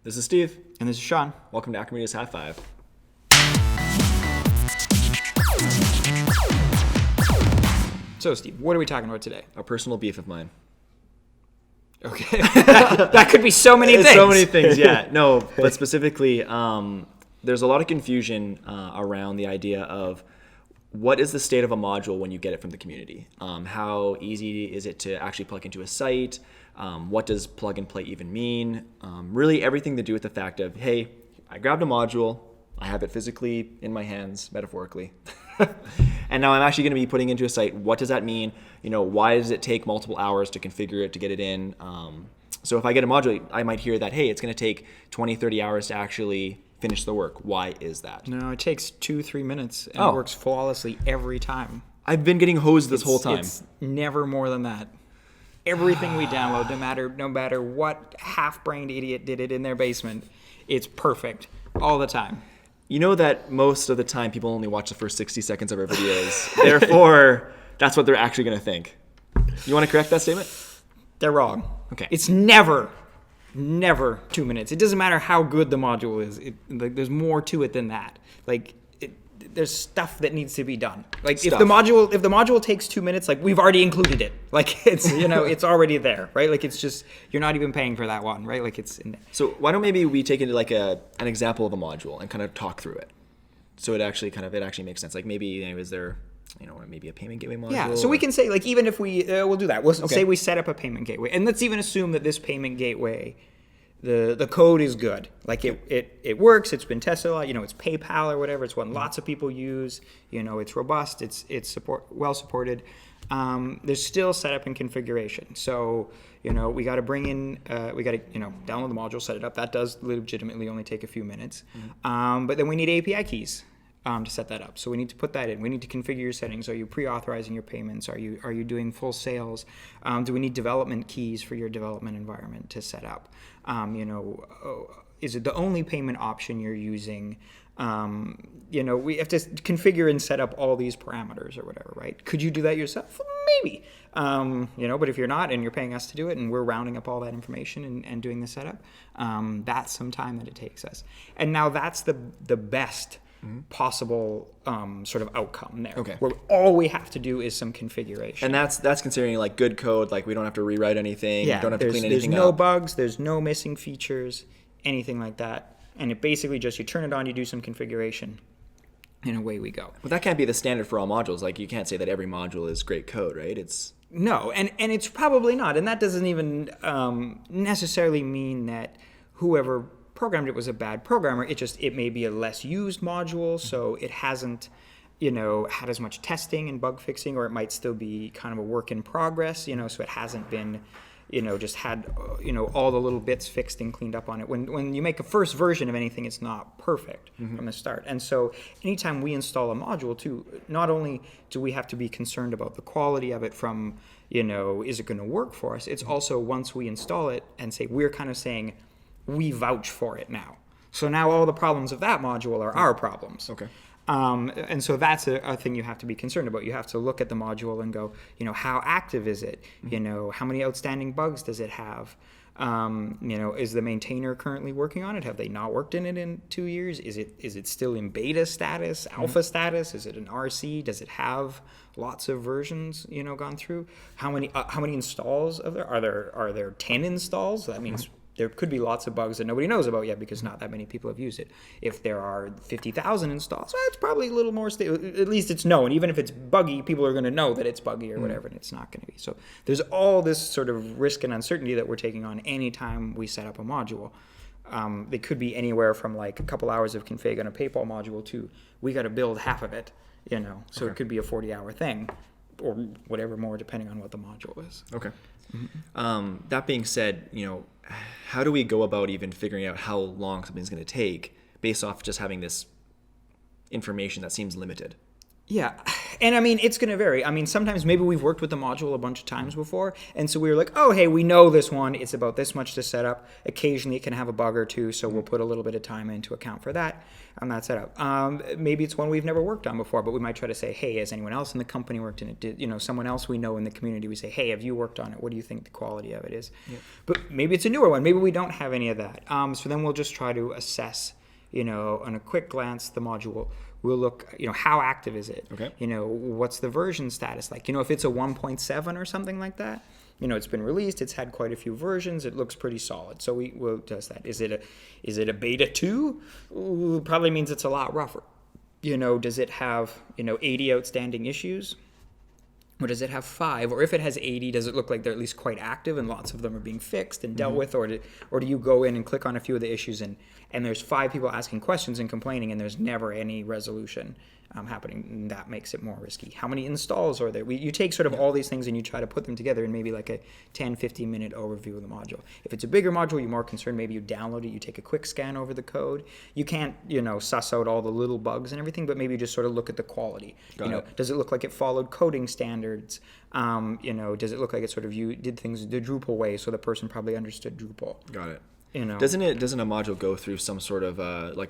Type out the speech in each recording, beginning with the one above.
This is Steve. And this is Sean. Welcome to Acro Media's High Five. So, Steve, what are we talking about today? A personal beef of mine. Okay. That could be so many things. So many things, yeah. No, but specifically, there's a lot of confusion around the idea of what is the state of a module when you get it from the community? How easy is it to actually plug into a site? What does plug and play even mean? Really everything to do with the fact of, hey, I grabbed a module, I have it physically in my hands, metaphorically, and now I'm actually going to be putting into a site. What does that mean? Why does it take multiple hours to configure it, to get it in? So if I get a module, I might hear that, hey, it's going to take 20, 30 hours to actually finish the work. Why is that? No, it takes 2-3 minutes, and it works flawlessly every time. I've been getting hosed this whole time. It's never more than that. Everything we download, no matter what half-brained idiot did it in their basement, it's perfect all the time. You know that most of the time people only watch the first 60 seconds of our videos. Therefore, that's what they're actually going to think. You want to correct that statement? They're wrong. Okay. It's never 2 minutes. It doesn't matter how good the module is. There's more to it than that. There's stuff that needs to be done. If the module takes 2 minutes, we've already included it. It's it's already there, right? It's just you're not even paying for that one, right? It's in there. So why don't maybe we take it an example of a module and kind of talk through it, so it actually makes sense. Maybe is there maybe a payment gateway module? Yeah. So we can say even if we'll do that. We'll say we set up a payment gateway, and let's even assume that this payment gateway, the code is good. It works. It's been tested a lot. It's PayPal or whatever. It's one lots of people use. It's robust. It's well supported. There's still setup and configuration. So we got to bring in. We got to download the module, set it up. That does legitimately only take a few minutes. But then we need API keys to set that up. So we need to put that in. We need to configure your settings. Are you pre-authorizing your payments? Are you doing full sales? Do we need development keys for your development environment to set up? Is it the only payment option you're using? We have to configure and set up all these parameters or whatever, right? Could you do that yourself? Maybe. But if you're not and you're paying us to do it and we're rounding up all that information and doing the setup, that's some time that it takes us. And now that's the best possible sort of outcome there. Okay. Where all we have to do is some configuration. And that's considering good code, we don't have to rewrite anything, don't have to clean anything up. There's no bugs, there's no missing features, anything like that. And it basically just, you turn it on, you do some configuration, and away we go. But that can't be the standard for all modules. You can't say that every module is great code, right? No, and it's probably not. And that doesn't even necessarily mean that whoever programmed it was a bad programmer. It may be a less used module, so it hasn't had as much testing and bug fixing, or it might still be kind of a work in progress, so it hasn't been just had all the little bits fixed and cleaned up on it. When you make a first version of anything, it's not perfect from the start. And so anytime we install a module too, not only do we have to be concerned about the quality of it from is it going to work for us, it's also once we install it and say, we're kind of saying we vouch for it now. So now all the problems of that module are our problems. Okay. And so that's a thing you have to be concerned about. You have to look at the module and go, how active is it? How many outstanding bugs does it have? Is the maintainer currently working on it? Have they not worked in it in 2 years? Is it still in beta status, alpha status? Is it an RC? Does it have lots of versions, gone through? How many installs are there 10 installs? That means there could be lots of bugs that nobody knows about yet because not that many people have used it. If there are 50,000 installs, well, it's probably a little more stable. At least it's known. Even if it's buggy, people are going to know that it's buggy or whatever, and it's not going to be. So there's all this sort of risk and uncertainty that we're taking on anytime we set up a module. They could be anywhere from a couple hours of config on a PayPal module to we got to build half of it, So It could be a 40-hour thing or whatever more, depending on what the module is. Okay. That being said, how do we go about even figuring out how long something's going to take based off just having this information that seems limited? Yeah. And I mean, it's going to vary. I mean, sometimes maybe we've worked with the module a bunch of times before. And so we were like, oh, hey, we know this one. It's about this much to set up. Occasionally it can have a bug or two. So we'll put a little bit of time in to account for that on that setup. Maybe it's one we've never worked on before, but we might try to say, hey, has anyone else in the company worked in it? Someone else we know in the community, we say, hey, have you worked on it? What do you think the quality of it is? Yeah. But maybe it's a newer one. Maybe we don't have any of that. So then we'll just try to assess, on a quick glance, the module. We'll look, how active is it? Okay. What's the version status like? If it's a 1.7 or something like that, it's been released, it's had quite a few versions, it looks pretty solid. So we'll test that. Is it a beta 2? Ooh, probably means it's a lot rougher. Does it have, 80 outstanding issues? Or does it have 5? Or if it has 80, does it look like they're at least quite active and lots of them are being fixed and dealt with? Or do you go in and click on a few of the issues and there's 5 people asking questions and complaining and there's never any resolution happening? And that makes it more risky. How many installs are there? You take sort of all these things and you try to put them together in maybe like a 10, 15 minute overview of the module. If it's a bigger module, you're more concerned, maybe you download it, you take a quick scan over the code. You can't, suss out all the little bugs and everything, but maybe you just sort of look at the quality. Does it look like it followed coding standards? Does it look like it sort of you did things the Drupal way, so the person probably understood Drupal? Got it. Doesn't a module go through some sort of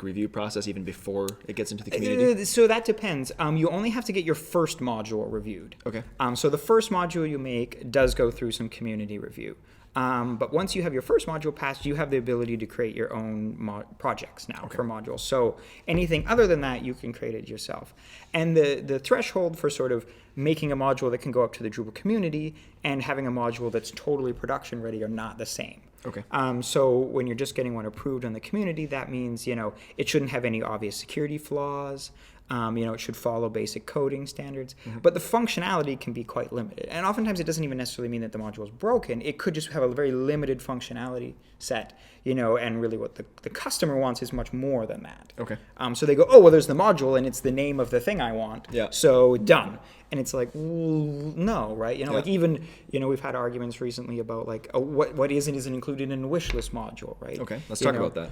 review process even before it gets into the community? So that depends. You only have to get your first module reviewed. Okay. So the first module you make does go through some community review. But once you have your first module passed, you have the ability to create your own projects now for modules. So anything other than that, you can create it yourself. And the threshold for sort of making a module that can go up to the Drupal community and having a module that's totally production ready are not the same. Okay. So when you're just getting one approved on the community, that means, it shouldn't have any obvious security flaws. It should follow basic coding standards, but the functionality can be quite limited. And oftentimes it doesn't even necessarily mean that the module is broken. It could just have a very limited functionality set, and really what the customer wants is much more than that. Okay. So they go, oh, well, there's the module and it's the name of the thing I want. Yeah. So done. And it's like, well, no, right? Like even, we've had arguments recently about like, oh, what isn't included in the wish list module, right? Okay, let's talk about that.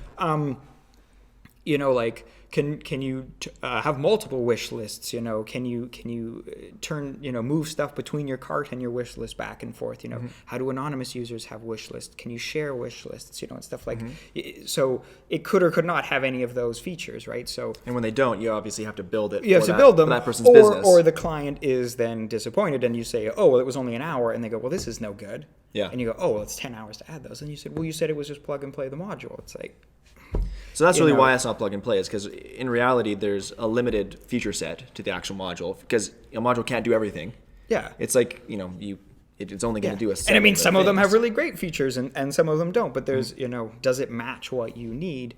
Like can you have multiple wish lists? Can you turn move stuff between your cart and your wish list back and forth? How do anonymous users have wish lists? Can you share wish lists? And stuff like. So it could or could not have any of those features, right? So and when they don't, you obviously have to build it. You have to build them for that person's business. Or the client is then disappointed, and you say, oh, well, it was only an hour, and they go, well, this is no good. Yeah. And you go, oh, well, it's 10 hours to add those, and you said, well, you said it was just plug and play the module. It's like. So that's really why it's not plug and play, is because in reality, there's a limited feature set to the actual module, because a module can't do everything. Yeah. It's like, it's only going to do a set. And I mean, some of them have really great features and some of them don't, but there's, does it match what you need?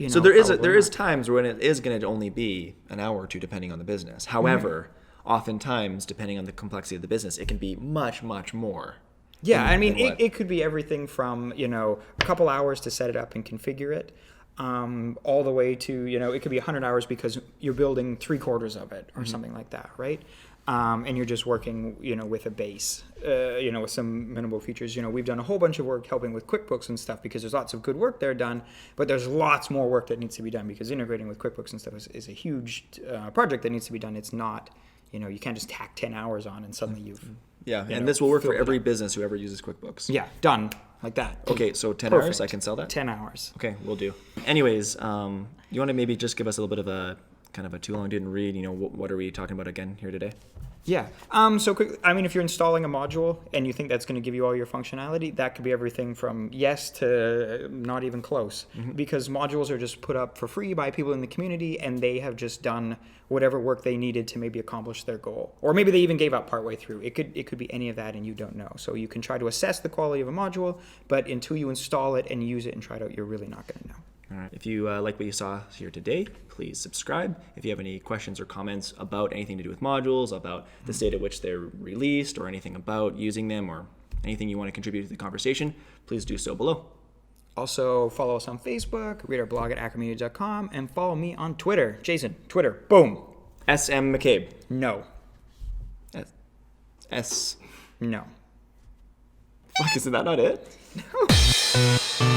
So there is times when it is going to only be an hour or two, depending on the business. However, oftentimes, depending on the complexity of the business, it can be much, much more. Yeah, I mean, it could be everything from, a couple hours to set it up and configure it, all the way to, it could be 100 hours because you're building 3/4 of it or something like that, right? And you're just working, with a base, with some minimal features. We've done a whole bunch of work helping with QuickBooks and stuff because there's lots of good work there done, but there's lots more work that needs to be done because integrating with QuickBooks and stuff is a huge project that needs to be done. It's not, you can't just tack 10 hours on and suddenly you've... Yeah, and this will work for every business who ever uses QuickBooks. Yeah, done. Like that. Okay, so 10 Perfect. hours, I can sell that? 10 hours. Okay, we'll do. Anyways, you want to maybe just give us a little bit of a kind of a too long didn't read, what are we talking about again here today? Yeah. So quick, I mean, if you're installing a module and you think that's going to give you all your functionality, that could be everything from yes to not even close, because modules are just put up for free by people in the community and they have just done whatever work they needed to maybe accomplish their goal. Or maybe they even gave up partway through. It could be any of that and you don't know. So you can try to assess the quality of a module, but until you install it and use it and try it out, you're really not going to know. All right. If you like what you saw here today, please subscribe. If you have any questions or comments about anything to do with modules, about the state at which they're released, or anything about using them, or anything you want to contribute to the conversation, please do so below. Also, follow us on Facebook, read our blog at acromedia.com, and follow me on Twitter. Jason, Twitter, boom. SM McCabe. No. S. No. Fuck, isn't that not it? No.